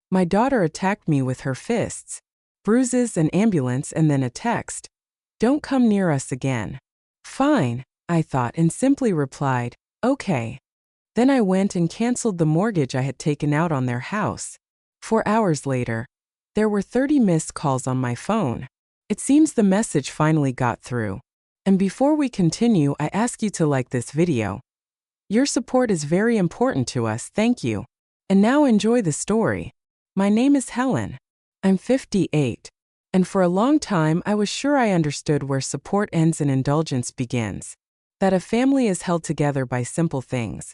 My daughter attacked me with her fists, bruises, an ambulance, and then a text. Don't come near us again. Fine, I thought, and simply replied, okay. Then I went and canceled the mortgage I had taken out on their house. 4 hours later, there were 30 missed calls on my phone. It seems the message finally got through. And before we continue, I ask you to like this video. Your support is very important to us, thank you. And now enjoy the story. My name is Helen. I'm 58. And for a long time I was sure I understood where support ends and indulgence begins. That a family is held together by simple things.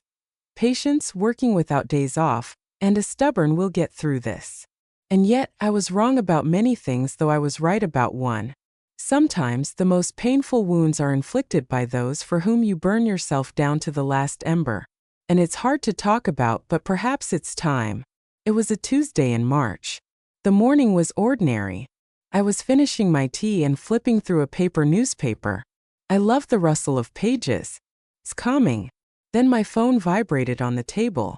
Patience, working without days off, and a stubborn "we'll get through this." And yet, I was wrong about many things, though I was right about one. Sometimes, the most painful wounds are inflicted by those for whom you burn yourself down to the last ember. And it's hard to talk about, but perhaps it's time. It was a Tuesday in March. The morning was ordinary. I was finishing my tea and flipping through a paper newspaper. I love the rustle of pages. It's calming. Then my phone vibrated on the table.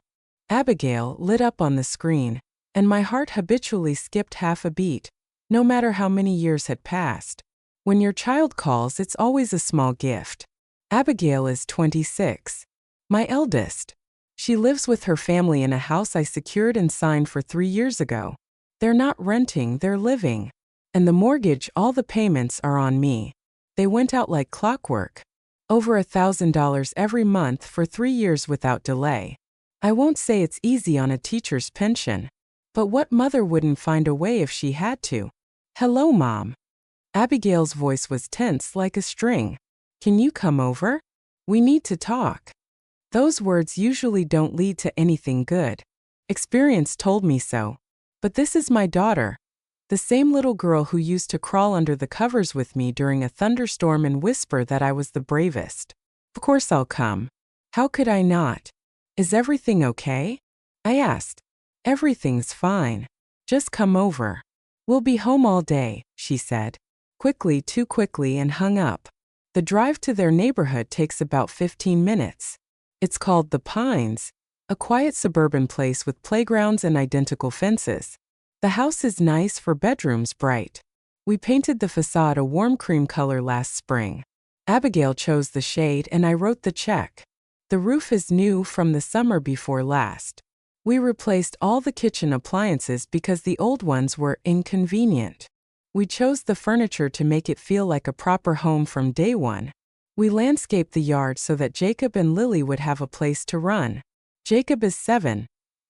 Abigail lit up on the screen, and my heart habitually skipped half a beat, no matter how many years had passed. When your child calls, it's always a small gift. Abigail is 26. My eldest. She lives with her family in a house I secured and signed for 3 years ago. They're not renting, they're living. And the mortgage, all the payments are on me. They went out like clockwork. Over $1,000 every month for 3 years without delay. I won't say it's easy on a teacher's pension. But what mother wouldn't find a way if she had to? Hello, Mom. Abigail's voice was tense like a string. Can you come over? We need to talk. Those words usually don't lead to anything good. Experience told me so. But this is my daughter. The same little girl who used to crawl under the covers with me during a thunderstorm and whisper that I was the bravest. Of course I'll come. How could I not? Is everything okay? I asked. Everything's fine. Just come over. We'll be home all day, she said. Quickly, too quickly, and hung up. The drive to their neighborhood takes about 15 minutes. It's called The Pines, a quiet suburban place with playgrounds and identical fences. The house is nice, for bedrooms bright. We painted the facade a warm cream color last spring. Abigail chose the shade and I wrote the check. The roof is new from the summer before last. We replaced all the kitchen appliances because the old ones were inconvenient. We chose the furniture to make it feel like a proper home from day one. We landscaped the yard so that Jacob and Lily would have a place to run. Jacob is 7,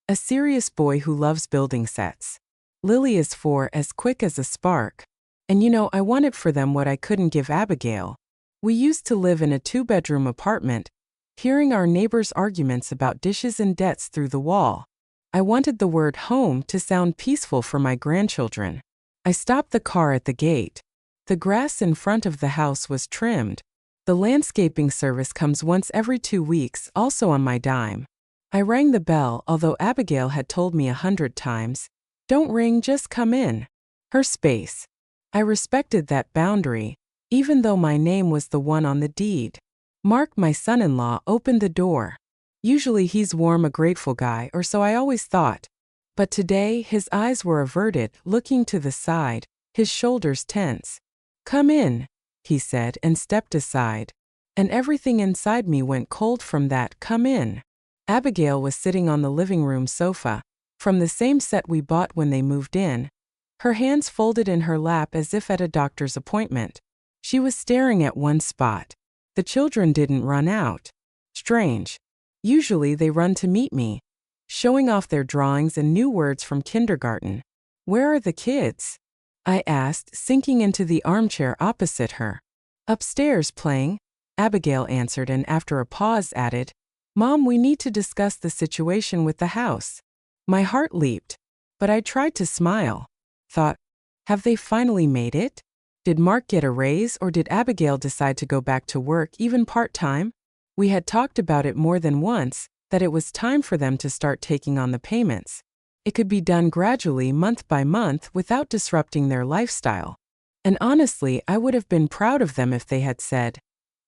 a serious boy who loves building sets. Lily is 4, as quick as a spark. And I wanted for them what I couldn't give Abigail. We used to live in a 2-bedroom apartment, hearing our neighbors' arguments about dishes and debts through the wall. I wanted the word home to sound peaceful for my grandchildren. I stopped the car at the gate. The grass in front of the house was trimmed. The landscaping service comes once every 2 weeks, also on my dime. I rang the bell, although Abigail had told me 100 times, "Don't ring, just come in." Her space. I respected that boundary, even though my name was the one on the deed. Mark, my son-in-law, opened the door. Usually he's warm, a grateful guy, or so I always thought. But today his eyes were averted, looking to the side, his shoulders tense. "Come in," he said, and stepped aside. And everything inside me went cold from that "come in." Abigail was sitting on the living room sofa, from the same set we bought when they moved in, her hands folded in her lap as if at a doctor's appointment. She was staring at one spot. The children didn't run out. Strange. Usually they run to meet me, showing off their drawings and new words from kindergarten. "Where are the kids?" I asked, sinking into the armchair opposite her. "Upstairs playing," Abigail answered, and after a pause added, "Mom, we need to discuss the situation with the house." My heart leaped, but I tried to smile. Thought, have they finally made it? Did Mark get a raise, or did Abigail decide to go back to work, even part-time? We had talked about it more than once, that it was time for them to start taking on the payments. It could be done gradually, month by month, without disrupting their lifestyle. And honestly, I would have been proud of them if they had said,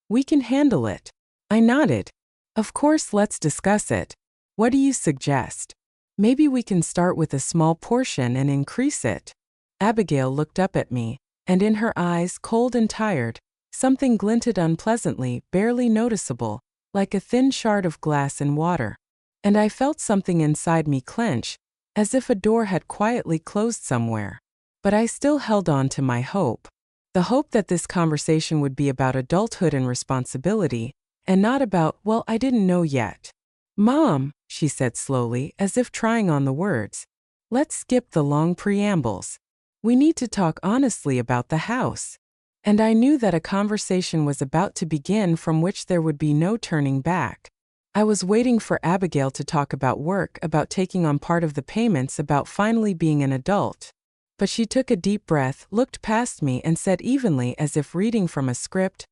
"We can handle it." I nodded. "Of course, let's discuss it. What do you suggest?" Maybe we can start with a small portion and increase it. Abigail looked up at me, and in her eyes, cold and tired, something glinted unpleasantly, barely noticeable, like a thin shard of glass in water. And I felt something inside me clench, as if a door had quietly closed somewhere. But I still held on to my hope. The hope that this conversation would be about adulthood and responsibility, and not about, well, I didn't know yet. Mom, she said slowly, as if trying on the words, let's skip the long preambles. We need to talk honestly about the house. And I knew that a conversation was about to begin from which there would be no turning back. I was waiting for Abigail to talk about work, about taking on part of the payments, about finally being an adult. But she took a deep breath, looked past me, and said evenly, as if reading from a script,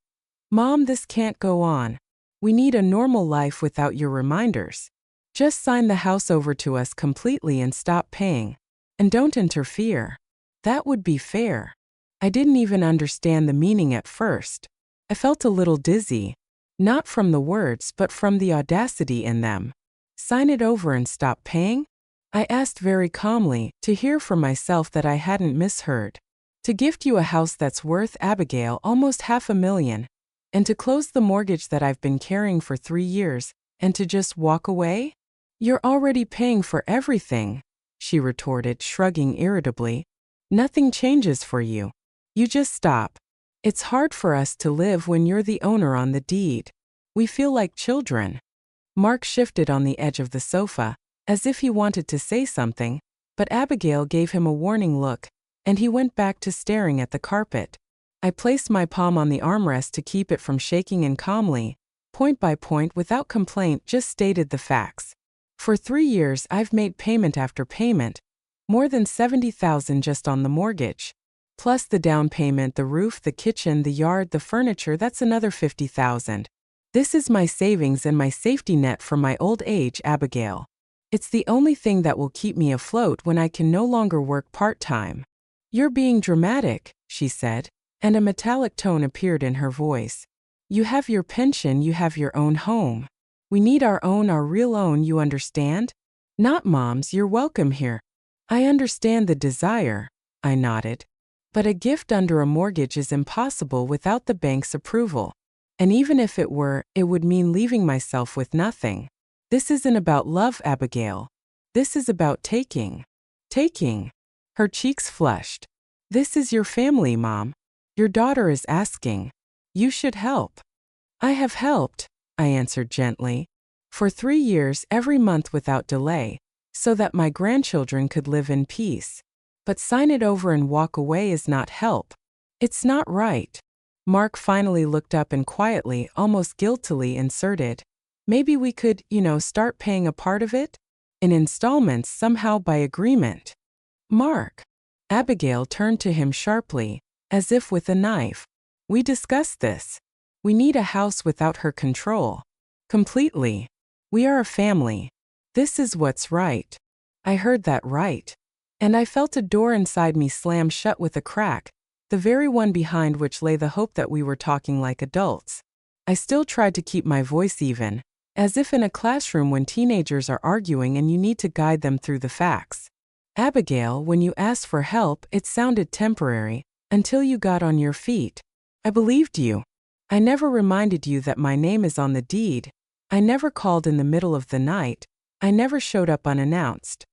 Mom, this can't go on. We need a normal life without your reminders. Just sign the house over to us completely and stop paying. And don't interfere. That would be fair. I didn't even understand the meaning at first. I felt a little dizzy. Not from the words, but from the audacity in them. Sign it over and stop paying? I asked very calmly, to hear for myself that I hadn't misheard. To gift you a house that's worth, Abigail, almost $500,000, and to close the mortgage that I've been carrying for 3 years, and to just walk away? You're already paying for everything, she retorted, shrugging irritably. Nothing changes for you. You just stop. It's hard for us to live when you're the owner on the deed. We feel like children. Mark shifted on the edge of the sofa, as if he wanted to say something, but Abigail gave him a warning look, and he went back to staring at the carpet. I placed my palm on the armrest to keep it from shaking and calmly, point by point without complaint, just stated the facts. For 3 years I've made payment after payment, more than $70,000 just on the mortgage. Plus the down payment, the roof, the kitchen, the yard, the furniture, that's another $50,000. This is my savings and my safety net for my old age, Abigail. It's the only thing that will keep me afloat when I can no longer work part-time. You're being dramatic, she said, and a metallic tone appeared in her voice. You have your pension, you have your own home. We need our own, our real own, you understand? Not Mom's, you're welcome here. I understand the desire, I nodded. But a gift under a mortgage is impossible without the bank's approval. And even if it were, it would mean leaving myself with nothing. This isn't about love, Abigail. This is about taking. Taking. Her cheeks flushed. This is your family, Mom. Your daughter is asking. You should help. I have helped, I answered gently. For 3 years, every month without delay, so that my grandchildren could live in peace. But sign it over and walk away is not help. It's not right. Mark finally looked up and quietly, almost guiltily inserted, maybe we could, start paying a part of it? In installments, somehow by agreement. Mark. Abigail turned to him sharply, as if with a knife. We discussed this. We need a house without her control. Completely. We are a family. This is what's right. I heard that right. And I felt a door inside me slam shut with a crack, the very one behind which lay the hope that we were talking like adults. I still tried to keep my voice even, as if in a classroom when teenagers are arguing and you need to guide them through the facts. Abigail, when you asked for help, it sounded temporary, until you got on your feet. I believed you. I never reminded you that my name is on the deed. I never called in the middle of the night. I never showed up unannounced.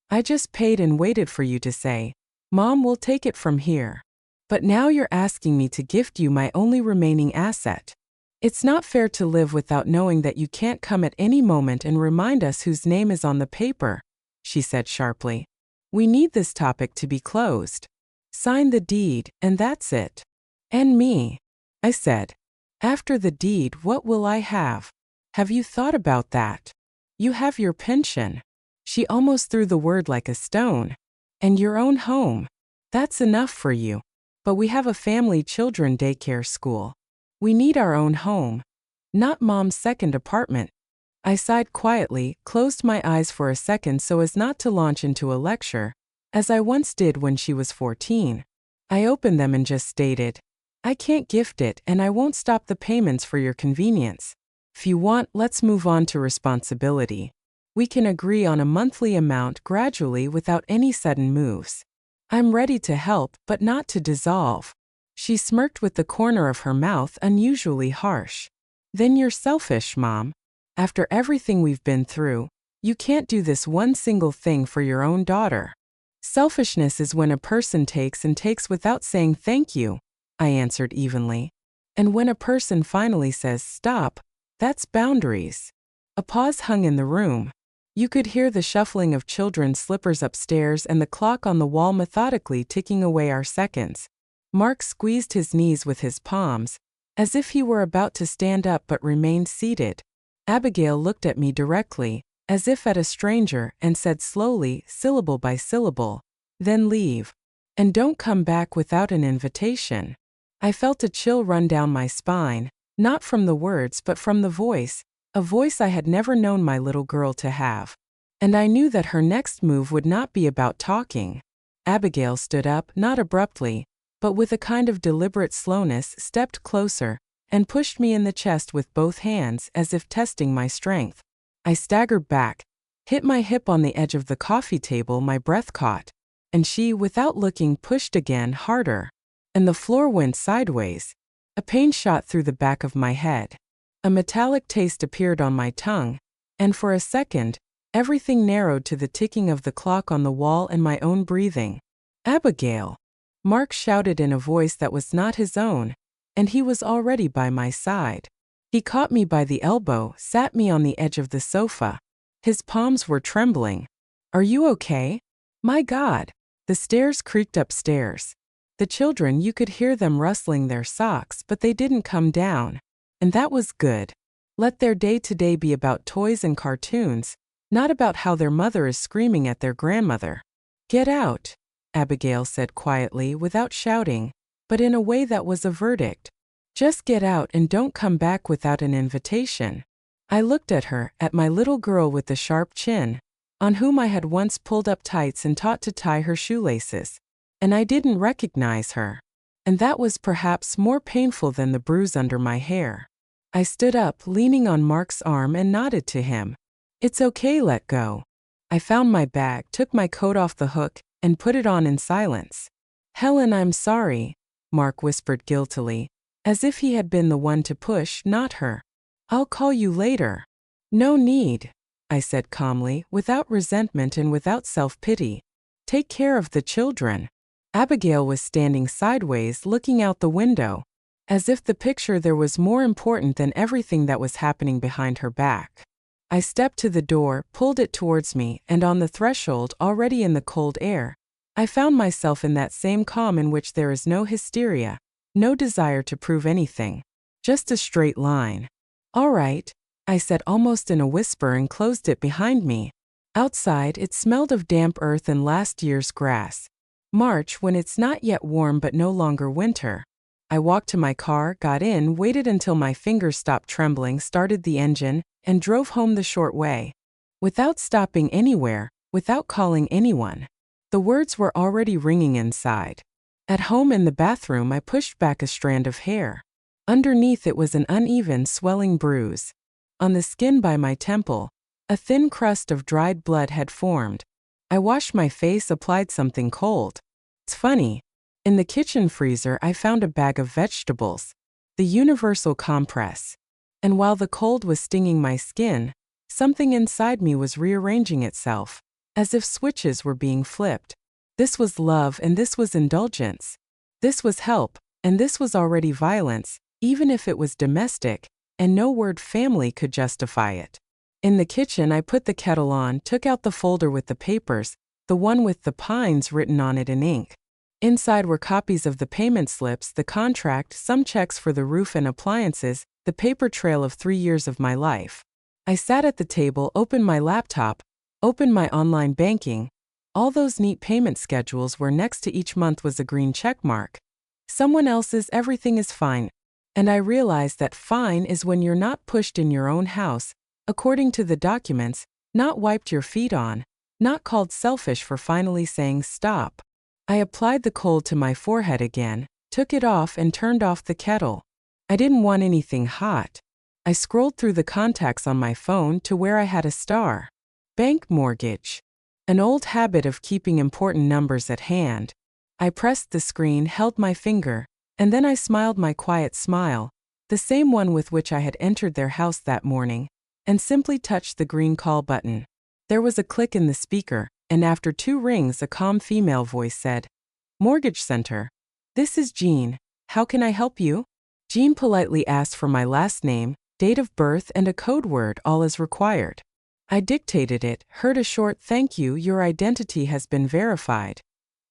I just paid and waited for you to say, Mom, we'll take it from here. But now you're asking me to gift you my only remaining asset. It's not fair to live without knowing that you can't come at any moment and remind us whose name is on the paper, she said sharply. We need this topic to be closed. Sign the deed, and that's it. And me, I said. After the deed, what will I have? Have you thought about that? You have your pension. She almost threw the word like a stone. And your own home. That's enough for you. But we have a family children daycare school. We need our own home. Not Mom's second apartment. I sighed quietly, closed my eyes for a second so as not to launch into a lecture, as I once did when she was 14. I opened them and just stated, I can't gift it and I won't stop the payments for your convenience. If you want, let's move on to responsibility. We can agree on a monthly amount gradually without any sudden moves. I'm ready to help, but not to dissolve. She smirked with the corner of her mouth unusually harsh. Then you're selfish, Mom. After everything we've been through, you can't do this one single thing for your own daughter. Selfishness is when a person takes and takes without saying thank you, I answered evenly. And when a person finally says stop, that's boundaries. A pause hung in the room. You could hear the shuffling of children's slippers upstairs and the clock on the wall methodically ticking away our seconds. Mark squeezed his knees with his palms, as if he were about to stand up but remained seated. Abigail looked at me directly, as if at a stranger, and said slowly, syllable by syllable, "Then leave. And don't come back without an invitation." I felt a chill run down my spine, not from the words but from the voice, a voice I had never known my little girl to have. And I knew that her next move would not be about talking. Abigail stood up, not abruptly, but with a kind of deliberate slowness, stepped closer, and pushed me in the chest with both hands as if testing my strength. I staggered back, hit my hip on the edge of the coffee table, my breath caught, and she, without looking, pushed again, harder. And the floor went sideways. A pain shot through the back of my head. A metallic taste appeared on my tongue, and for a second, everything narrowed to the ticking of the clock on the wall and my own breathing. "Abigail!" Mark shouted in a voice that was not his own, and he was already by my side. He caught me by the elbow, sat me on the edge of the sofa. His palms were trembling. "Are you okay?" My God! The stairs creaked upstairs. The children, you could hear them rustling their socks, but they didn't come down. And that was good. Let their day-to-day be about toys and cartoons, not about how their mother is screaming at their grandmother. "Get out," Abigail said quietly, without shouting, but in a way that was a verdict. "Just get out and don't come back without an invitation." I looked at her, at my little girl with the sharp chin, on whom I had once pulled up tights and taught to tie her shoelaces. And I didn't recognize her. And that was perhaps more painful than the bruise under my hair. I stood up, leaning on Mark's arm, and nodded to him. "It's okay, let go." I found my bag, took my coat off the hook, and put it on in silence. "Helen, I'm sorry," Mark whispered guiltily, as if he had been the one to push, not her. "I'll call you later." "No need," I said calmly, without resentment and without self-pity. "Take care of the children." Abigail was standing sideways, looking out the window, as if the picture there was more important than everything that was happening behind her back. I stepped to the door, pulled it towards me, and on the threshold, already in the cold air, I found myself in that same calm in which there is no hysteria, no desire to prove anything, just a straight line. "All right," I said almost in a whisper and closed it behind me. Outside, it smelled of damp earth and last year's grass. March, when it's not yet warm but no longer winter. I walked to my car, got in, waited until my fingers stopped trembling, started the engine, and drove home the short way. Without stopping anywhere, without calling anyone. The words were already ringing inside. At home in the bathroom, I pushed back a strand of hair. Underneath it was an uneven, swelling bruise. On the skin by my temple, a thin crust of dried blood had formed. I washed my face, applied something cold. It's funny. In the kitchen freezer, I found a bag of vegetables, the universal compress. And while the cold was stinging my skin, something inside me was rearranging itself, as if switches were being flipped. This was love and this was indulgence. This was help, and this was already violence, even if it was domestic, and no word family could justify it. In the kitchen, I put the kettle on, took out the folder with the papers, the one with the Pines written on it in ink. Inside were copies of the payment slips, the contract, some checks for the roof and appliances, the paper trail of 3 years of my life. I sat at the table, opened my laptop, opened my online banking. All those neat payment schedules where next to each month was a green check mark. Someone else's everything is fine. And I realized that fine is when you're not pushed in your own house, according to the documents, not wiped your feet on, not called selfish for finally saying stop. I applied the cold to my forehead again, took it off and turned off the kettle. I didn't want anything hot. I scrolled through the contacts on my phone to where I had a star. Bank mortgage. An old habit of keeping important numbers at hand. I pressed the screen, held my finger, and then I smiled my quiet smile, the same one with which I had entered their house that morning, and simply touched the green call button. There was a click in the speaker, and after 2 rings, a calm female voice said, "Mortgage Center. This is Jean. How can I help you?" Jean politely asked for my last name, date of birth, and a code word, all as required. I dictated it, heard a short "Thank you, your identity has been verified,"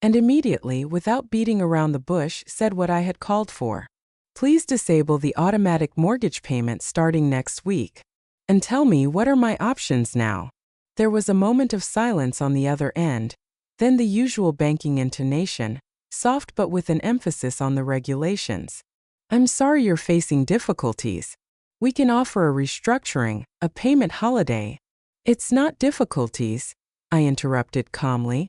and immediately, without beating around the bush, said what I had called for. "Please disable the automatic mortgage payment starting next week. And tell me, what are my options now?" There was a moment of silence on the other end, then the usual banking intonation, soft but with an emphasis on the regulations. "I'm sorry you're facing difficulties. We can offer a restructuring, a payment holiday." "It's not difficulties," I interrupted calmly.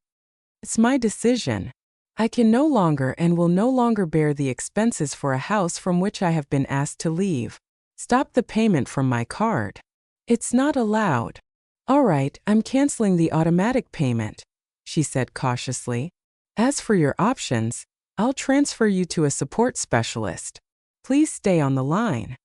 "It's my decision. I can no longer and will no longer bear the expenses for a house from which I have been asked to leave. Stop the payment from my card. It's not allowed." "All right, I'm canceling the automatic payment," she said cautiously. "As for your options, I'll transfer you to a support specialist. Please stay on the line."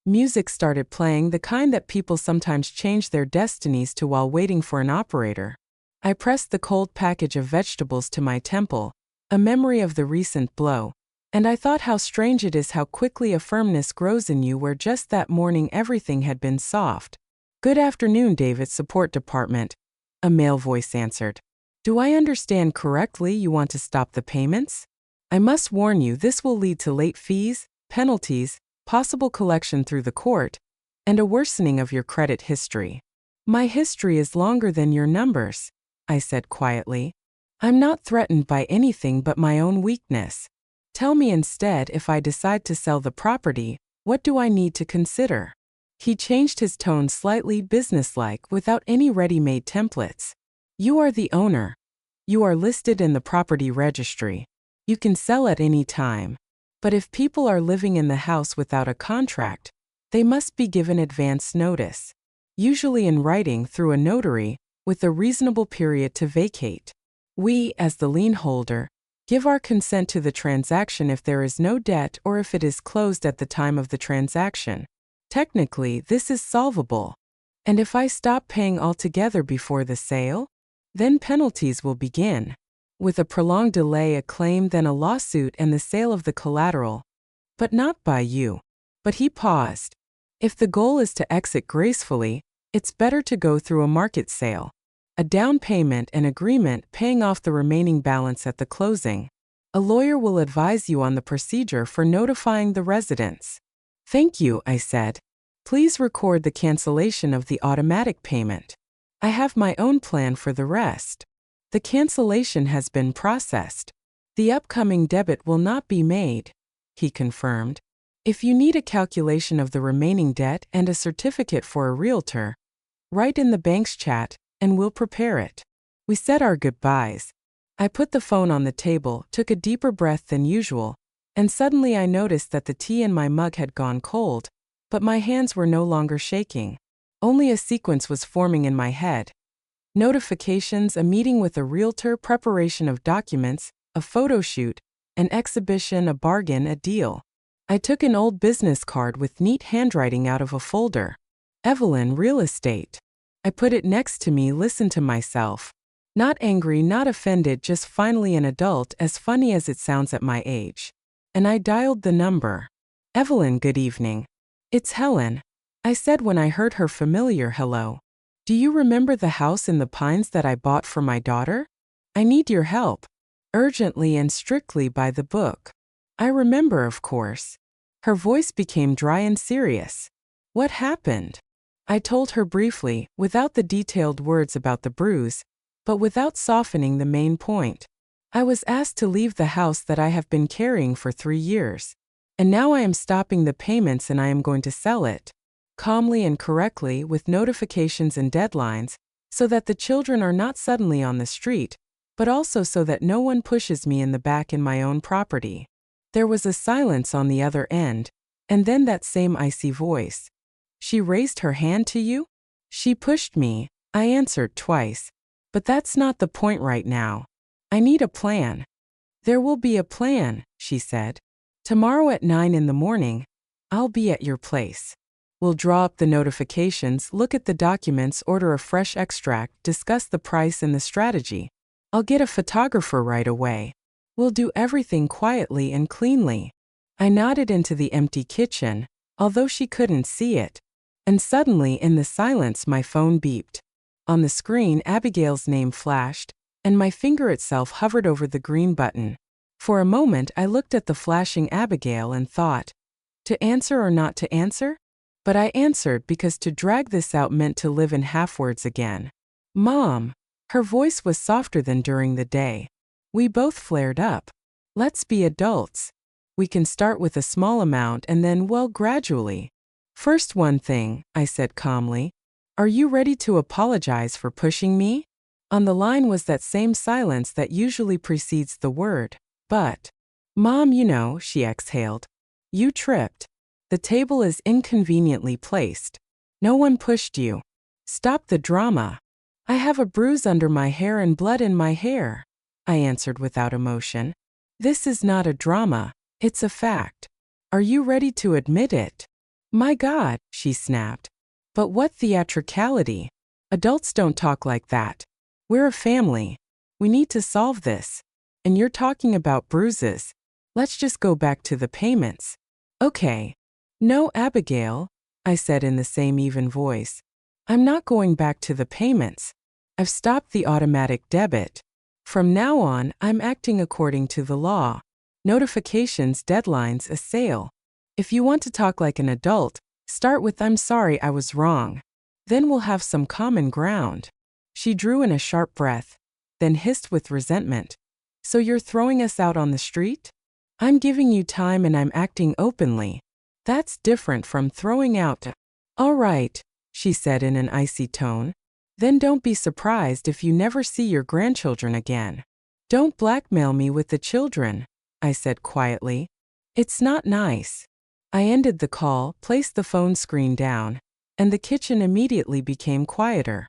Music started playing, the kind that people sometimes change their destinies to while waiting for an operator. I pressed the cold package of vegetables to my temple, a memory of the recent blow, and I thought how strange it is how quickly a firmness grows in you where just that morning everything had been soft. "Good afternoon, David, Support Department," a male voice answered. "Do I understand correctly you want to stop the payments? I must warn you, this will lead to late fees, penalties, possible collection through the court, and a worsening of your credit history." "My history is longer than your numbers," I said quietly. "I'm not threatened by anything but my own weakness. Tell me instead, if I decide to sell the property, what do I need to consider?" He changed his tone slightly businesslike without any ready-made templates. "You are the owner. You are listed in the property registry. You can sell at any time. But if people are living in the house without a contract, they must be given advance notice, usually in writing through a notary, with a reasonable period to vacate. We, as the lien holder, give our consent to the transaction if there is no debt or if it is closed at the time of the transaction. Technically, this is solvable. And if I stop paying altogether before the sale, then penalties will begin. With a prolonged delay, a claim, then a lawsuit and the sale of the collateral. But not by you." But he paused. "If the goal is to exit gracefully, it's better to go through a market sale. A down payment and agreement paying off the remaining balance at the closing. A lawyer will advise you on the procedure for notifying the residents." "Thank you," I said. "Please record the cancellation of the automatic payment. I have my own plan for the rest." "The cancellation has been processed. The upcoming debit will not be made," he confirmed. "If you need a calculation of the remaining debt and a certificate for a realtor, write in the bank's chat, and we'll prepare it." We said our goodbyes. I put the phone on the table, took a deeper breath than usual, and suddenly I noticed that the tea in my mug had gone cold, but my hands were no longer shaking. Only a sequence was forming in my head. Notifications, a meeting with a realtor, preparation of documents, a photo shoot, an exhibition, a bargain, a deal. I took an old business card with neat handwriting out of a folder. "Evelyn, real estate." I put it next to me, listened to myself. Not angry, not offended, just finally an adult, as funny as it sounds at my age. And I dialed the number. "Evelyn, good evening. It's Helen," I said when I heard her familiar hello. "Do you remember the house in the Pines that I bought for my daughter? I need your help. Urgently and strictly by the book." "I remember, of course." Her voice became dry and serious. "What happened?" I told her briefly, without the detailed words about the bruise, but without softening the main point. "I was asked to leave the house that I have been carrying for 3 years. And now I am stopping the payments and I am going to sell it. Calmly and correctly, with notifications and deadlines, so that the children are not suddenly on the street, but also so that no one pushes me in the back in my own property." There was a silence on the other end, and then that same icy voice. "She raised her hand to you?" "She pushed me," I answered twice. But that's not the point right now. I need a plan. There will be a plan, she said. Tomorrow at 9 in the morning, I'll be at your place. We'll draw up the notifications, look at the documents, order a fresh extract, discuss the price and the strategy. I'll get a photographer right away. We'll do everything quietly and cleanly. I nodded into the empty kitchen, although she couldn't see it. And suddenly, in the silence, my phone beeped. On the screen, Abigail's name flashed, and my finger itself hovered over the green button. For a moment, I looked at the flashing Abigail and thought, to answer or not to answer? But I answered because to drag this out meant to live in half-words again. Mom! Her voice was softer than during the day. We both flared up. Let's be adults. We can start with a small amount and then, well, gradually. First one thing, I said calmly. Are you ready to apologize for pushing me? On the line was that same silence that usually precedes the word, but. Mom, you know, she exhaled. You tripped. The table is inconveniently placed. No one pushed you. Stop the drama. I have a bruise under my hair and blood in my hair, I answered without emotion. This is not a drama, it's a fact. Are you ready to admit it? My God, she snapped. But what theatricality? Adults don't talk like that. We're a family. We need to solve this. And you're talking about bruises. Let's just go back to the payments. Okay. No, Abigail, I said in the same even voice. I'm not going back to the payments. I've stopped the automatic debit. From now on, I'm acting according to the law. Notifications, deadlines, a sale. If you want to talk like an adult, start with I'm sorry I was wrong. Then we'll have some common ground. She drew in a sharp breath, then hissed with resentment. So you're throwing us out on the street? I'm giving you time and I'm acting openly. That's different from throwing out. All right, she said in an icy tone. Then don't be surprised if you never see your grandchildren again. Don't blackmail me with the children, I said quietly. It's not nice. I ended the call, placed the phone screen down, and the kitchen immediately became quieter.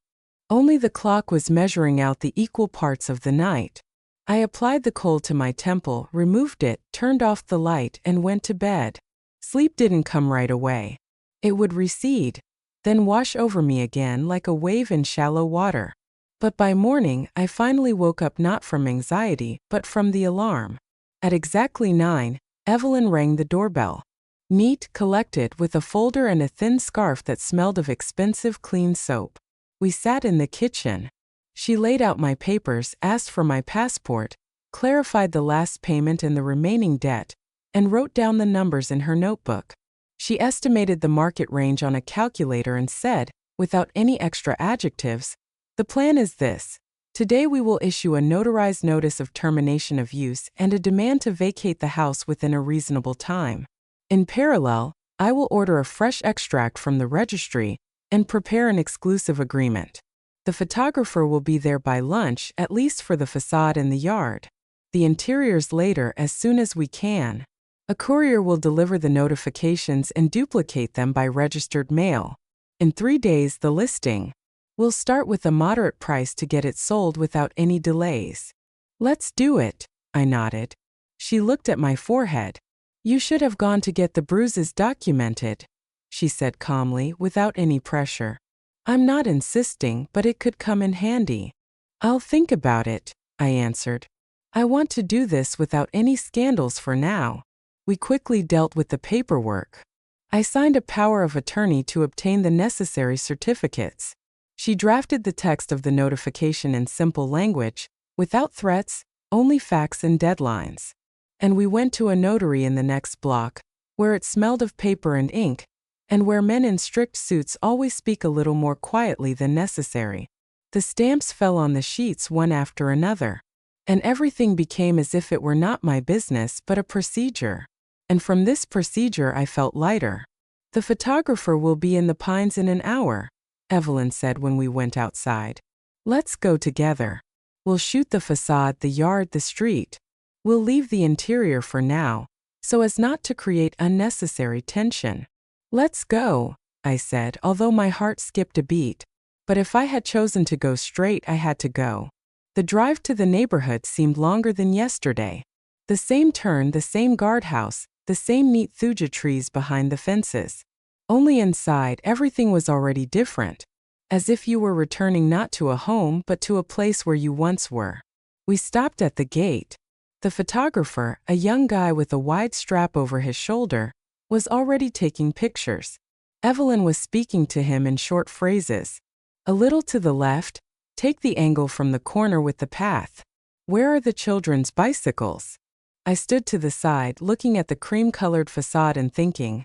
Only the clock was measuring out the equal parts of the night. I applied the coal to my temple, removed it, turned off the light, and went to bed. Sleep didn't come right away. It would recede, then wash over me again like a wave in shallow water. But by morning, I finally woke up not from anxiety, but from the alarm. At exactly 9, Evelyn rang the doorbell. Neat, collected, with a folder and a thin scarf that smelled of expensive clean soap. We sat in the kitchen. She laid out my papers, asked for my passport, clarified the last payment and the remaining debt, and wrote down the numbers in her notebook. She estimated the market range on a calculator and said, without any extra adjectives, the plan is this. Today we will issue a notarized notice of termination of use and a demand to vacate the house within a reasonable time. In parallel, I will order a fresh extract from the registry and prepare an exclusive agreement. The photographer will be there by lunch, at least for the facade and the yard. The interiors later as soon as we can. A courier will deliver the notifications and duplicate them by registered mail. In 3 days, the listing. We'll start with a moderate price to get it sold without any delays. Let's do it, I nodded. She looked at my forehead. You should have gone to get the bruises documented, she said calmly, without any pressure. I'm not insisting, but it could come in handy. I'll think about it, I answered. I want to do this without any scandals for now. We quickly dealt with the paperwork. I signed a power of attorney to obtain the necessary certificates. She drafted the text of the notification in simple language, without threats, only facts and deadlines. And we went to a notary in the next block, where it smelled of paper and ink, and where men in strict suits always speak a little more quietly than necessary. The stamps fell on the sheets one after another, and everything became as if it were not my business but a procedure. And from this procedure I felt lighter. The photographer will be in the Pines in an hour, Evelyn said when we went outside. Let's go together. We'll shoot the facade, the yard, the street. We'll leave the interior for now, so as not to create unnecessary tension. Let's go, I said, although my heart skipped a beat. But if I had chosen to go straight, I had to go. The drive to the neighborhood seemed longer than yesterday. The same turn, the same guardhouse, the same neat thuja trees behind the fences. Only inside, everything was already different, as if you were returning not to a home but to a place where you once were. We stopped at the gate. The photographer, a young guy with a wide strap over his shoulder, was already taking pictures. Evelyn was speaking to him in short phrases. A little to the left, take the angle from the corner with the path. Where are the children's bicycles? I stood to the side, looking at the cream-colored facade and thinking,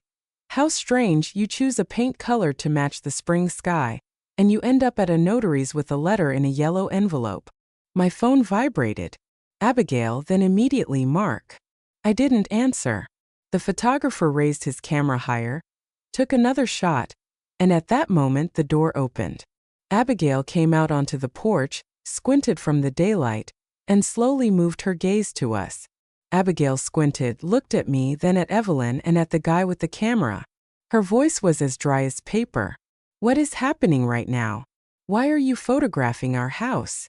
how strange, you choose a paint color to match the spring sky, and you end up at a notary's with a letter in a yellow envelope. My phone vibrated. Abigail, then immediately Mark. I didn't answer. The photographer raised his camera higher, took another shot, and at that moment the door opened. Abigail came out onto the porch, squinted from the daylight, and slowly moved her gaze to us. Abigail squinted, looked at me, then at Evelyn and at the guy with the camera. Her voice was as dry as paper. What is happening right now? Why are you photographing our house?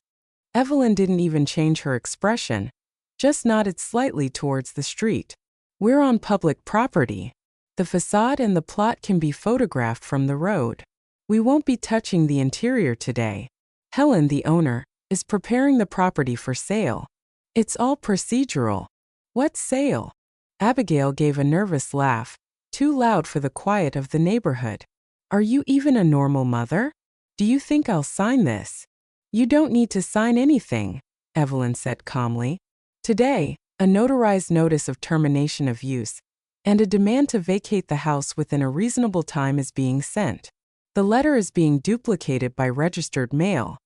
Evelyn didn't even change her expression, just nodded slightly towards the street. We're on public property. The facade and the plot can be photographed from the road. We won't be touching the interior today. Helen, the owner, is preparing the property for sale. It's all procedural. What sale? Abigail gave a nervous laugh, too loud for the quiet of the neighborhood. Are you even a normal mother? Do you think I'll sign this? You don't need to sign anything, Evelyn said calmly. Today, a notarized notice of termination of use and a demand to vacate the house within a reasonable time is being sent. The letter is being duplicated by registered mail.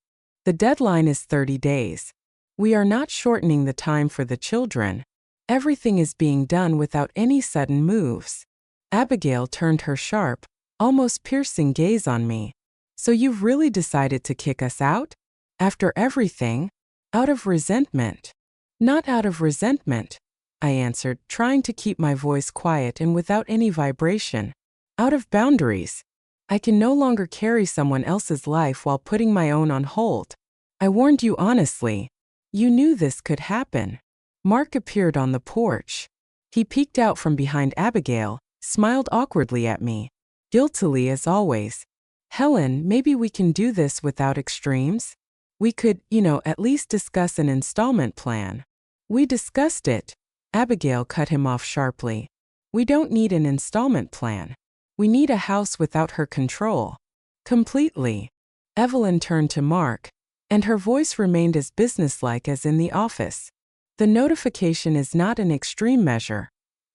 The deadline is 30 days. We are not shortening the time for the children. Everything is being done without any sudden moves. Abigail turned her sharp, almost piercing gaze on me. So you've really decided to kick us out? After everything? Out of resentment? Not out of resentment, I answered, trying to keep my voice quiet and without any vibration. Out of boundaries. I can no longer carry someone else's life while putting my own on hold. I warned you honestly. You knew this could happen. Mark appeared on the porch. He peeked out from behind Abigail, smiled awkwardly at me. Guiltily as always. Helen, maybe we can do this without extremes? We could, at least discuss an installment plan. We discussed it. Abigail cut him off sharply. We don't need an installment plan. We need a house without her control. Completely. Evelyn turned to Mark, and her voice remained as businesslike as in the office. The notification is not an extreme measure.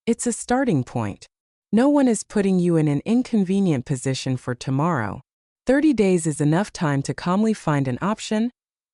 It's a starting point. No one is putting you in an inconvenient position for tomorrow. 30 days is enough time to calmly find an option,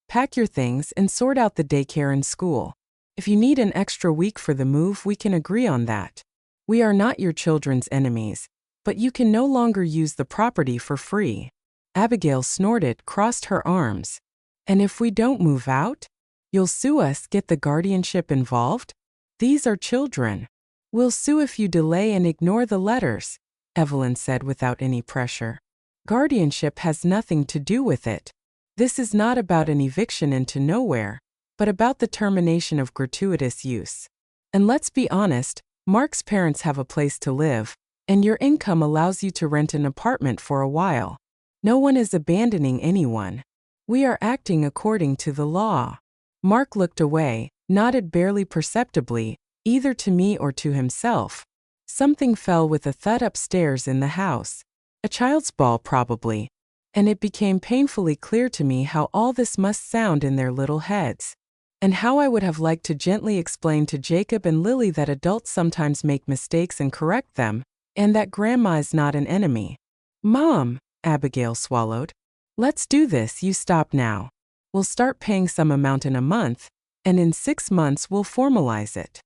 pack your things, and sort out the daycare and school. If you need an extra week for the move, we can agree on that. We are not your children's enemies, but you can no longer use the property for free. Abigail snorted, crossed her arms. And if we don't move out? You'll sue us, get the guardianship involved? These are children. We'll sue if you delay and ignore the letters, Evelyn said without any pressure. Guardianship has nothing to do with it. This is not about an eviction into nowhere, but about the termination of gratuitous use. And let's be honest, Mark's parents have a place to live, and your income allows you to rent an apartment for a while. No one is abandoning anyone. We are acting according to the law. Mark looked away, nodded barely perceptibly, either to me or to himself. Something fell with a thud upstairs in the house. A child's ball probably. And it became painfully clear to me how all this must sound in their little heads. And how I would have liked to gently explain to Jacob and Lily that adults sometimes make mistakes and correct them, and that Grandma's not an enemy. Mom, Abigail swallowed. Let's do this, you stop now. We'll start paying some amount in a month, and in 6 months we'll formalize it.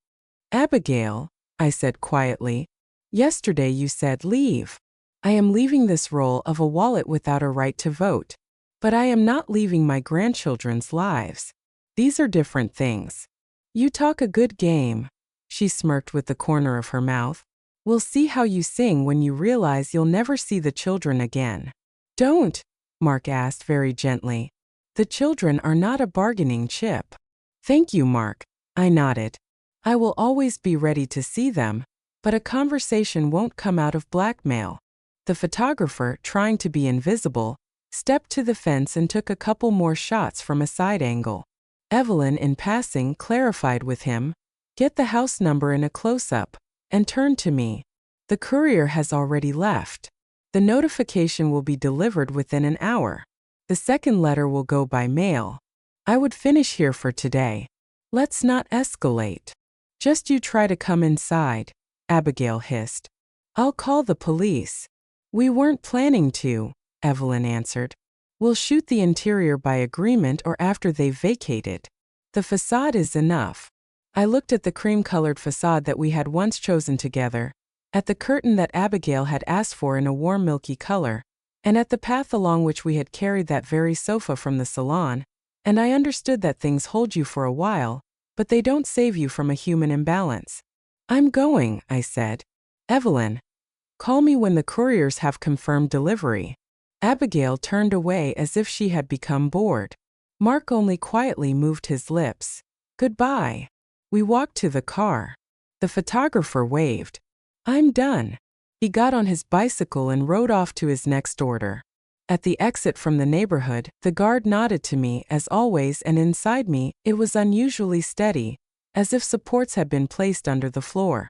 Abigail, I said quietly, yesterday you said leave. I am leaving this role of a wallet without a right to vote. But I am not leaving my grandchildren's lives. These are different things. You talk a good game. She smirked with the corner of her mouth. We'll see how you sing when you realize you'll never see the children again. Don't, Mark asked very gently. The children are not a bargaining chip. Thank you, Mark. I nodded. I will always be ready to see them, but a conversation won't come out of blackmail. The photographer, trying to be invisible, stepped to the fence and took a couple more shots from a side angle. Evelyn, in passing, clarified with him, "Get the house number in a close-up," and turned to me. "The courier has already left. The notification will be delivered within an hour. The second letter will go by mail. I would finish here for today. Let's not escalate. Just you try to come inside," Abigail hissed. "I'll call the police." "We weren't planning to," Evelyn answered. "We'll shoot the interior by agreement or after they've vacated. The facade is enough." I looked at the cream-colored facade that we had once chosen together, at the curtain that Abigail had asked for in a warm milky color, and at the path along which we had carried that very sofa from the salon, and I understood that things hold you for a while, but they don't save you from a human imbalance. "I'm going," I said. "Evelyn, call me when the couriers have confirmed delivery." Abigail turned away as if she had become bored. Mark only quietly moved his lips. "Goodbye." We walked to the car. The photographer waved. "I'm done." He got on his bicycle and rode off to his next order. At the exit from the neighborhood, the guard nodded to me as always, and inside me, it was unusually steady, as if supports had been placed under the floor.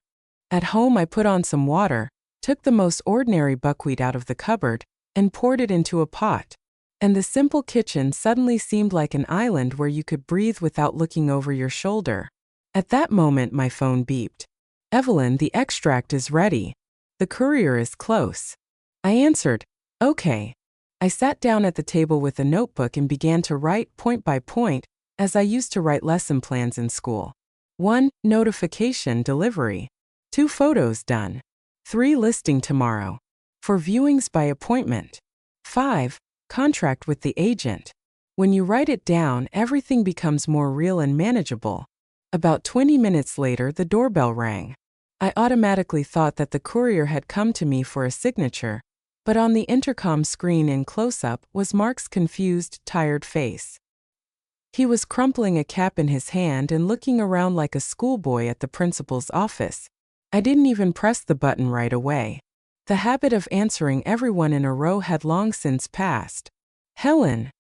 At home, I put on some water, took the most ordinary buckwheat out of the cupboard, and poured it into a pot. And the simple kitchen suddenly seemed like an island where you could breathe without looking over your shoulder. At that moment, my phone beeped. "Evelyn, the extract is ready. The courier is close." I answered, "Okay." I sat down at the table with a notebook and began to write point by point, as I used to write lesson plans in school. 1. Notification delivery. 2. Photos done. 3. Listing tomorrow. 4. Viewings by appointment. 5. Contract with the agent. When you write it down, everything becomes more real and manageable. About 20 minutes later, the doorbell rang. I automatically thought that the courier had come to me for a signature, but on the intercom screen in close-up was Mark's confused, tired face. He was crumpling a cap in his hand and looking around like a schoolboy at the principal's office. I didn't even press the button right away. The habit of answering everyone in a row had long since passed. "Helen,"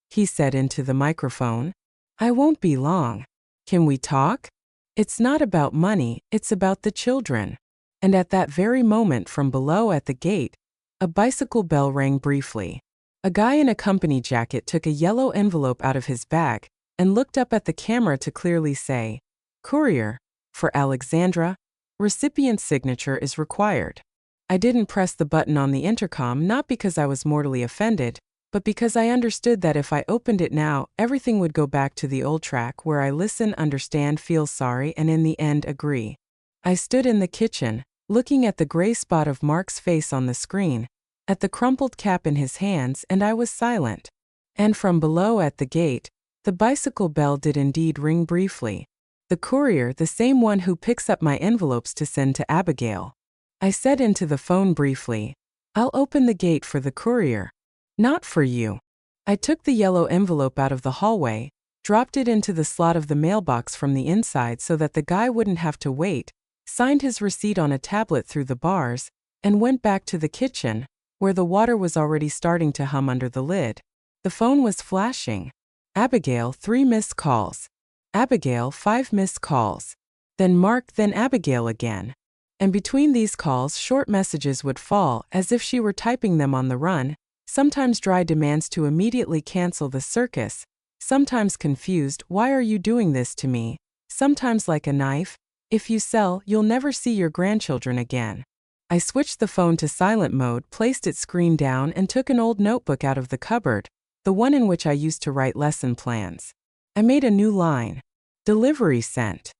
he said into the microphone, "I won't be long. Can we talk? It's not about money, it's about the children." And at that very moment, from below at the gate, a bicycle bell rang briefly. A guy in a company jacket took a yellow envelope out of his bag and looked up at the camera to clearly say, "Courier, for Alexandra. Recipient's signature is required." I didn't press the button on the intercom, not because I was mortally offended, but because I understood that if I opened it now, everything would go back to the old track where I listen, understand, feel sorry, and in the end agree. I stood in the kitchen, looking at the gray spot of Mark's face on the screen, at the crumpled cap in his hands, and I was silent. And from below at the gate, the bicycle bell did indeed ring briefly. The courier, the same one who picks up my envelopes to send to Abigail. I said into the phone briefly, "I'll open the gate for the courier. Not for you." I took the yellow envelope out of the hallway, dropped it into the slot of the mailbox from the inside so that the guy wouldn't have to wait, signed his receipt on a tablet through the bars, and went back to the kitchen, where the water was already starting to hum under the lid. The phone was flashing. Abigail, 3 missed calls. Abigail, 5 missed calls. Then Mark, then Abigail again. And between these calls, short messages would fall, as if she were typing them on the run, sometimes dry demands to immediately cancel the circus, sometimes confused, "Why are you doing this to me?" Sometimes like a knife, "If you sell, you'll never see your grandchildren again." I switched the phone to silent mode, placed its screen down, and took an old notebook out of the cupboard, the one in which I used to write lesson plans. I made a new line. "Delivery sent."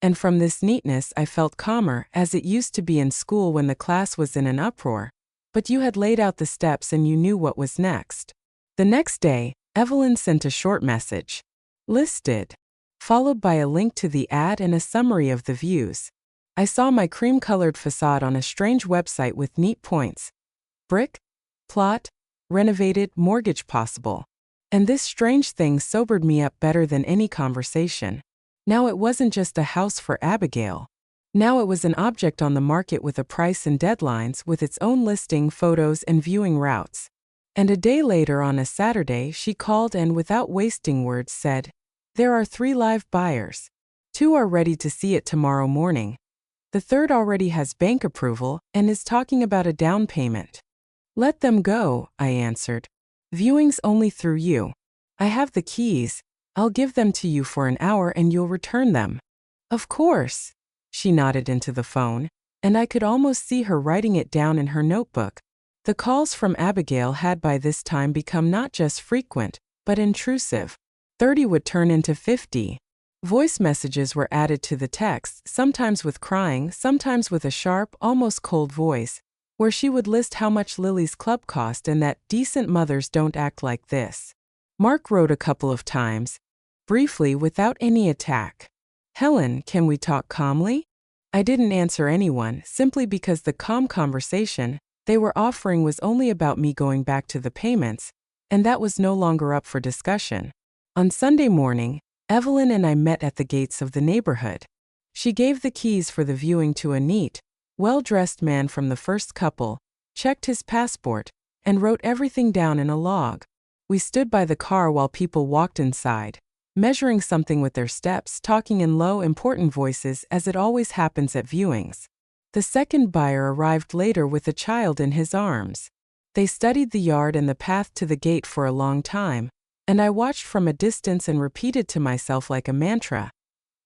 And from this neatness I felt calmer, as it used to be in school when the class was in an uproar. But you had laid out the steps and you knew what was next. The next day, Evelyn sent a short message. "Listed," followed by a link to the ad and a summary of the views. I saw my cream-colored facade on a strange website with neat points. Brick, plot, renovated, mortgage possible. And this strange thing sobered me up better than any conversation. Now it wasn't just a house for Abigail. Now it was an object on the market with a price and deadlines, with its own listing, photos, and viewing routes. And a day later, on a Saturday, she called and, without wasting words, said, "There are 3 live buyers. 2 are ready to see it tomorrow morning. The third already has bank approval and is talking about a down payment." "Let them go," I answered. "Viewings only through you. I have the keys. I'll give them to you for an hour and you'll return them." "Of course." She nodded into the phone, and I could almost see her writing it down in her notebook. The calls from Abigail had by this time become not just frequent, but intrusive. 30 would turn into 50. Voice messages were added to the text, sometimes with crying, sometimes with a sharp, almost cold voice, where she would list how much Lily's club cost and that decent mothers don't act like this. Mark wrote a couple of times, briefly, without any attack. "Helen, can we talk calmly?" I didn't answer anyone, simply because the calm conversation they were offering was only about me going back to the payments, and that was no longer up for discussion. On Sunday morning, Evelyn and I met at the gates of the neighborhood. She gave the keys for the viewing to a neat, well-dressed man from the first couple, checked his passport, and wrote everything down in a log. We stood by the car while people walked inside, measuring something with their steps, talking in low, important voices, as it always happens at viewings. The second buyer arrived later with a child in his arms. They studied the yard and the path to the gate for a long time, and I watched from a distance and repeated to myself like a mantra,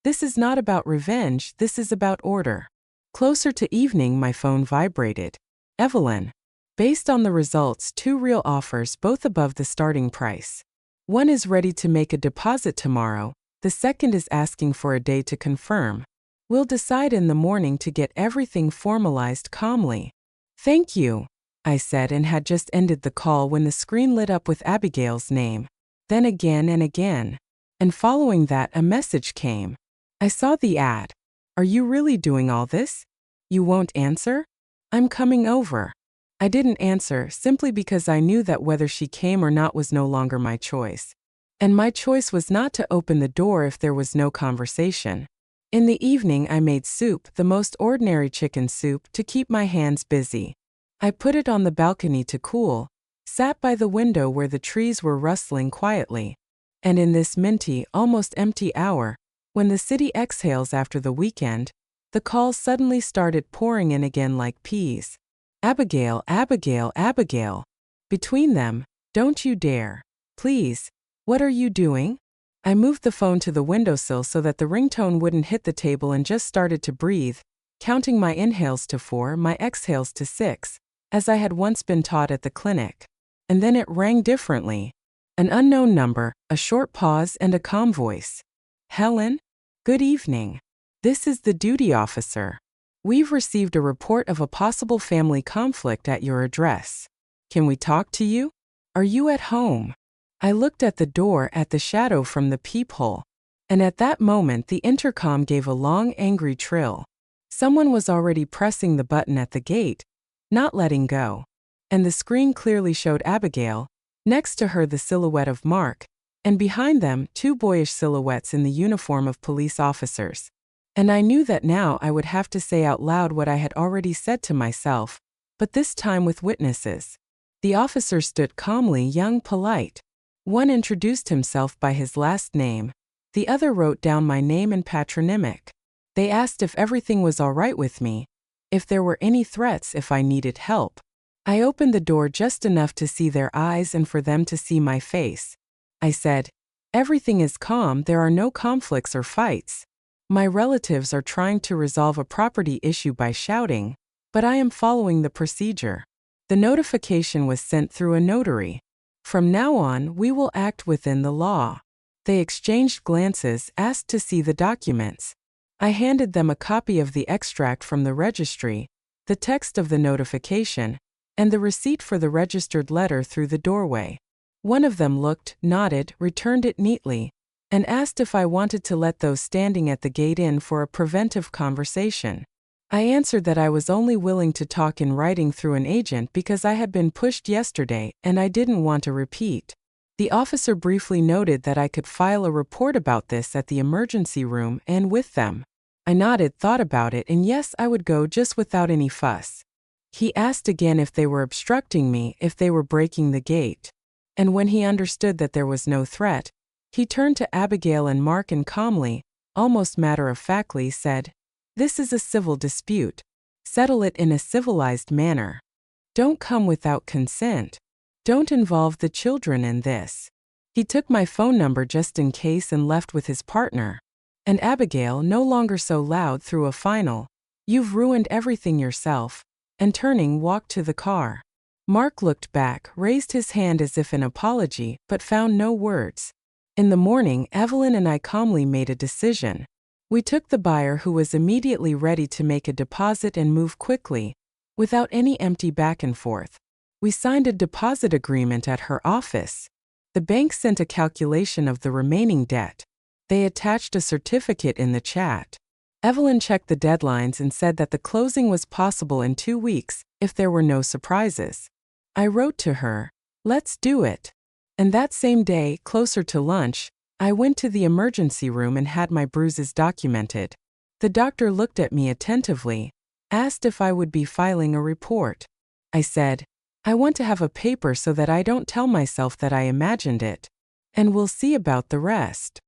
"This is not about revenge, this is about order." Closer to evening, my phone vibrated. "Evelyn. Based on the results, 2 real offers, both above the starting price. One is ready to make a deposit tomorrow, the second is asking for a day to confirm. We'll decide in the morning to get everything formalized calmly." "Thank you," I said, and had just ended the call when the screen lit up with Abigail's name. Then again and again. And following that, a message came. I saw the ad. "Are you really doing all this? You won't answer? I'm coming over." I didn't answer, simply because I knew that whether she came or not was no longer my choice. And my choice was not to open the door if there was no conversation. In the evening, I made soup, the most ordinary chicken soup, to keep my hands busy. I put it on the balcony to cool, sat by the window where the trees were rustling quietly. And in this minty, almost empty hour, when the city exhales after the weekend, the calls suddenly started pouring in again like peas. "Abigail, Abigail, Abigail." Between them, "Don't you dare. Please. What are you doing?" I moved the phone to the windowsill so that the ringtone wouldn't hit the table and just started to breathe, counting my inhales to 4, my exhales to 6, as I had once been taught at the clinic. And then it rang differently. An unknown number, a short pause, and a calm voice. "Helen? Good evening. This is the duty officer. We've received a report of a possible family conflict at your address. Can we talk to you? Are you at home?" I looked at the door, at the shadow from the peephole. And at that moment the intercom gave a long, angry trill. Someone was already pressing the button at the gate, not letting go. And the screen clearly showed Abigail, next to her the silhouette of Mark, and behind them 2 boyish silhouettes in the uniform of police officers. And I knew that now I would have to say out loud what I had already said to myself, but this time with witnesses. The officers stood calmly, young, polite. One introduced himself by his last name. The other wrote down my name and patronymic. They asked if everything was all right with me, if there were any threats, if I needed help. I opened the door just enough to see their eyes and for them to see my face. I said, "Everything is calm, there are no conflicts or fights. My relatives are trying to resolve a property issue by shouting, but I am following the procedure." The notification was sent through a notary. "From now on, we will act within the law." They exchanged glances, asked to see the documents. I handed them a copy of the extract from the registry, the text of the notification, and the receipt for the registered letter through the doorway. One of them looked, nodded, returned it neatly, and asked if I wanted to let those standing at the gate in for a preventive conversation. I answered that I was only willing to talk in writing through an agent because I had been pushed yesterday and I didn't want a repeat. The officer briefly noted that I could file a report about this at the emergency room and with them. I nodded, thought about it, and yes, I would go just without any fuss. He asked again if they were obstructing me, if they were breaking the gate. And when he understood that there was no threat, he turned to Abigail and Mark and calmly, almost matter-of-factly said, "This is a civil dispute. Settle it in a civilized manner. Don't come without consent. Don't involve the children in this." He took my phone number just in case and left with his partner. And Abigail, no longer so loud, threw a final, "You've ruined everything yourself," and turning, walked to the car. Mark looked back, raised his hand as if in apology, but found no words. In the morning, Evelyn and I calmly made a decision. We took the buyer, who was immediately ready to make a deposit and move quickly, without any empty back and forth. We signed a deposit agreement at her office. The bank sent a calculation of the remaining debt. They attached a certificate in the chat. Evelyn checked the deadlines and said that the closing was possible in 2 weeks, if there were no surprises. I wrote to her, "Let's do it." And that same day, closer to lunch, I went to the emergency room and had my bruises documented. The doctor looked at me attentively, asked if I would be filing a report. I said, "I want to have a paper so that I don't tell myself that I imagined it. And we'll see about the rest."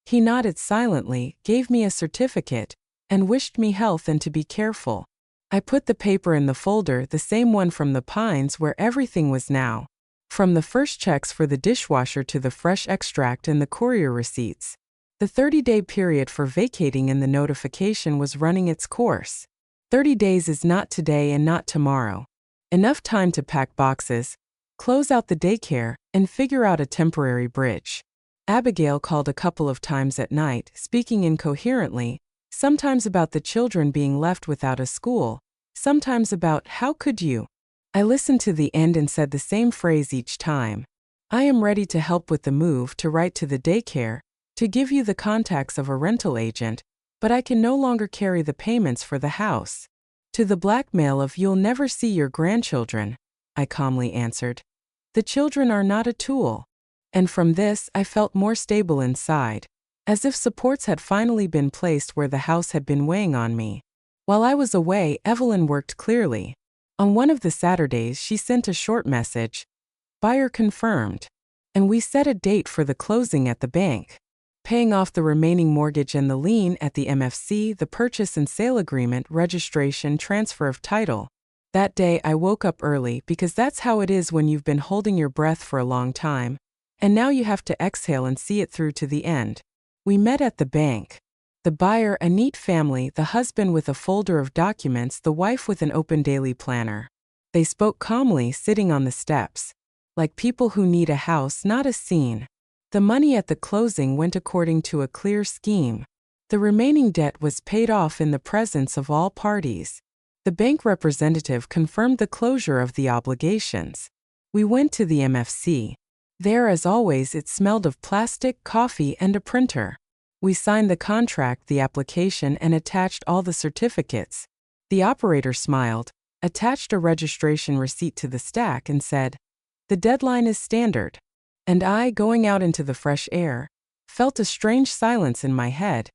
He nodded silently, gave me a certificate, and wished me health and to be careful. I put the paper in the folder, the same one from the Pines where everything was now. From the first checks for the dishwasher to the fresh extract and the courier receipts. The 30-day period for vacating in the notification was running its course. 30 days is not today and not tomorrow. Enough time to pack boxes, close out the daycare, and figure out a temporary bridge. Abigail called a couple of times at night, speaking incoherently, sometimes about the children being left without a school, sometimes about "how could you?" I listened to the end and said the same phrase each time. "I am ready to help with the move, to write to the daycare, to give you the contacts of a rental agent, but I can no longer carry the payments for the house." To the blackmail of "you'll never see your grandchildren," I calmly answered, "The children are not a tool." And from this, I felt more stable inside, as if supports had finally been placed where the house had been weighing on me. While I was away, Evelyn worked clearly. On one of the Saturdays, she sent a short message, "Buyer confirmed," and we set a date for the closing at the bank. Paying off the remaining mortgage and the lien at the MFC, the purchase and sale agreement, registration, transfer of title. That day, I woke up early because that's how it is when you've been holding your breath for a long time. And now you have to exhale and see it through to the end. We met at the bank. The buyer, a neat family, the husband with a folder of documents, the wife with an open daily planner. They spoke calmly, sitting on the steps. Like people who need a house, not a scene. The money at the closing went according to a clear scheme. The remaining debt was paid off in the presence of all parties. The bank representative confirmed the closure of the obligations. We went to the MFC. There, as always, it smelled of plastic, coffee, and a printer. We signed the contract, the application, and attached all the certificates. The operator smiled, attached a registration receipt to the stack, and said, "The deadline is standard." And I, going out into the fresh air, felt a strange silence in my head,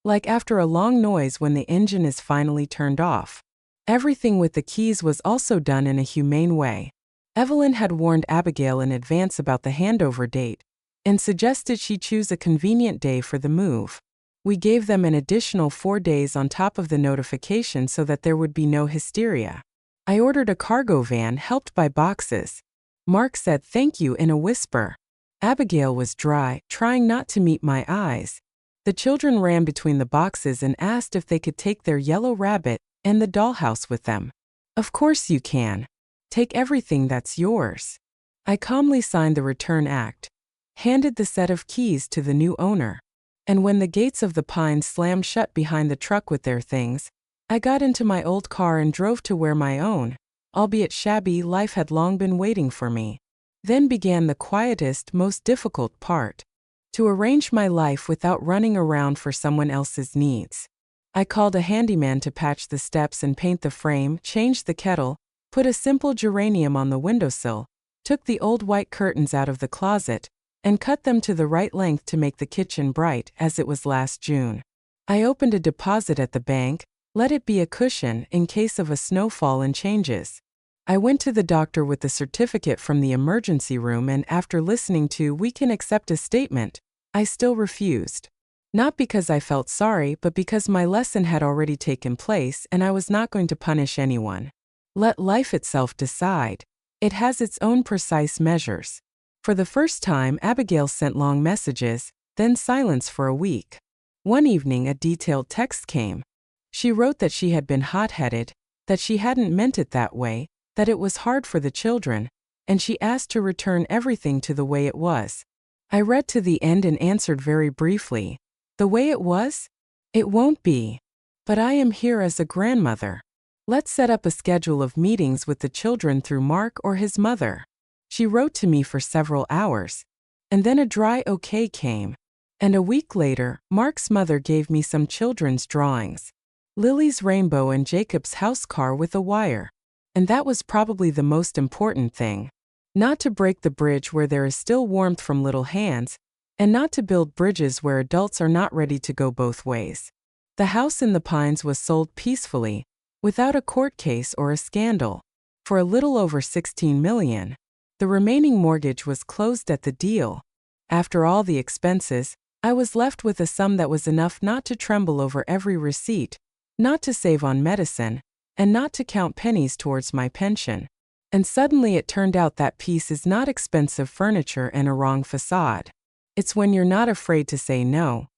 like after a long noise when the engine is finally turned off. Everything with the keys was also done in a humane way. Evelyn had warned Abigail in advance about the handover date and suggested she choose a convenient day for the move. We gave them an additional 4 days on top of the notification so that there would be no hysteria. I ordered a cargo van helped by boxes. Mark said thank you in a whisper. Abigail was dry, trying not to meet my eyes. The children ran between the boxes and asked if they could take their yellow rabbit and the dollhouse with them. "Of course you can. Take everything that's yours." I calmly signed the return act, handed the set of keys to the new owner. And when the gates of the Pines slammed shut behind the truck with their things, I got into my old car and drove to where my own, albeit shabby, life had long been waiting for me. Then began the quietest, most difficult part: to arrange my life without running around for someone else's needs. I called a handyman to patch the steps and paint the frame, changed the kettle, put a simple geranium on the windowsill, took the old white curtains out of the closet, and cut them to the right length to make the kitchen bright as it was last June. I opened a deposit at the bank, let it be a cushion in case of a snowfall and changes. I went to the doctor with the certificate from the emergency room, and after listening to "we can accept a statement," I still refused. Not because I felt sorry, but because my lesson had already taken place and I was not going to punish anyone. Let life itself decide. It has its own precise measures. For the first time, Abigail sent long messages, then silence for a week. One evening, a detailed text came. She wrote that she had been hot-headed, that she hadn't meant it that way, that it was hard for the children, and she asked to return everything to the way it was. I read to the end and answered very briefly, "The way it was? It won't be. But I am here as a grandmother. Let's set up a schedule of meetings with the children through Mark or his mother." She wrote to me for several hours. And then a dry okay came. And a week later, Mark's mother gave me some children's drawings. Lily's rainbow and Jacob's house car with a wire. And that was probably the most important thing. Not to break the bridge where there is still warmth from little hands, and not to build bridges where adults are not ready to go both ways. The house in the Pines was sold peacefully, without a court case or a scandal, for a little over $16 million. The remaining mortgage was closed at the deal. After all the expenses, I was left with a sum that was enough not to tremble over every receipt, not to save on medicine, and not to count pennies towards my pension. And suddenly it turned out that peace is not expensive furniture and a wrong facade. It's when you're not afraid to say no.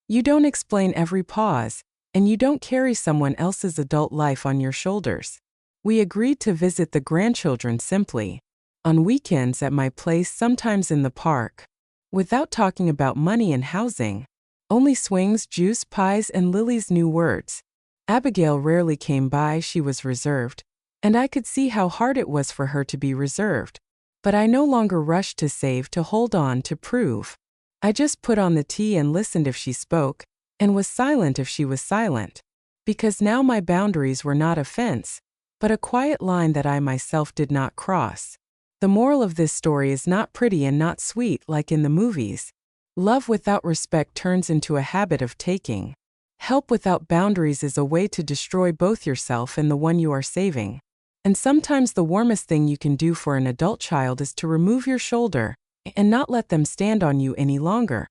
You don't explain every pause, and you don't carry someone else's adult life on your shoulders. We agreed to visit the grandchildren simply, on weekends at my place, sometimes in the park, without talking about money and housing. Only swings, juice, pies, and Lily's new words. Abigail rarely came by, she was reserved, and I could see how hard it was for her to be reserved. But I no longer rushed to save, to hold on, to prove. I just put on the tea and listened if she spoke, and was silent if she was silent. Because now my boundaries were not a fence, but a quiet line that I myself did not cross. The moral of this story is not pretty and not sweet like in the movies. Love without respect turns into a habit of taking. Help without boundaries is a way to destroy both yourself and the one you are saving. And sometimes the warmest thing you can do for an adult child is to remove your shoulder and not let them stand on you any longer,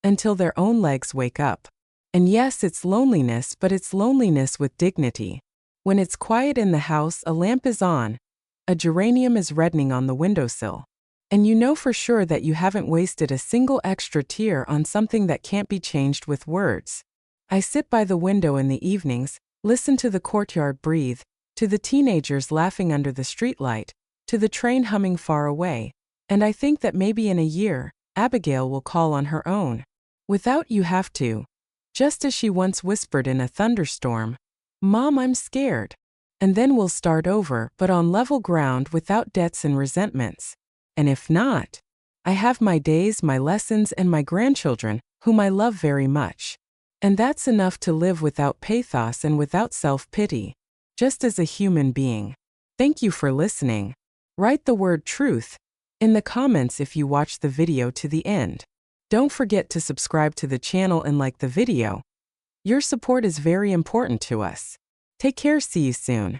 until their own legs wake up. And yes, it's loneliness, but it's loneliness with dignity. When it's quiet in the house, a lamp is on, a geranium is reddening on the windowsill, and you know for sure that you haven't wasted a single extra tear on something that can't be changed with words. I sit by the window in the evenings, listen to the courtyard breathe, to the teenagers laughing under the streetlight, to the train humming far away, and I think that maybe in a year, Abigail will call on her own. Without you have to. Just as she once whispered in a thunderstorm, "Mom, I'm scared." And then we'll start over, but on level ground without debts and resentments. And if not, I have my days, my lessons, and my grandchildren, whom I love very much. And that's enough to live without pathos and without self-pity, just as a human being. Thank you for listening. Write the word truth in the comments if you watch the video to the end. Don't forget to subscribe to the channel and like the video. Your support is very important to us. Take care, see you soon.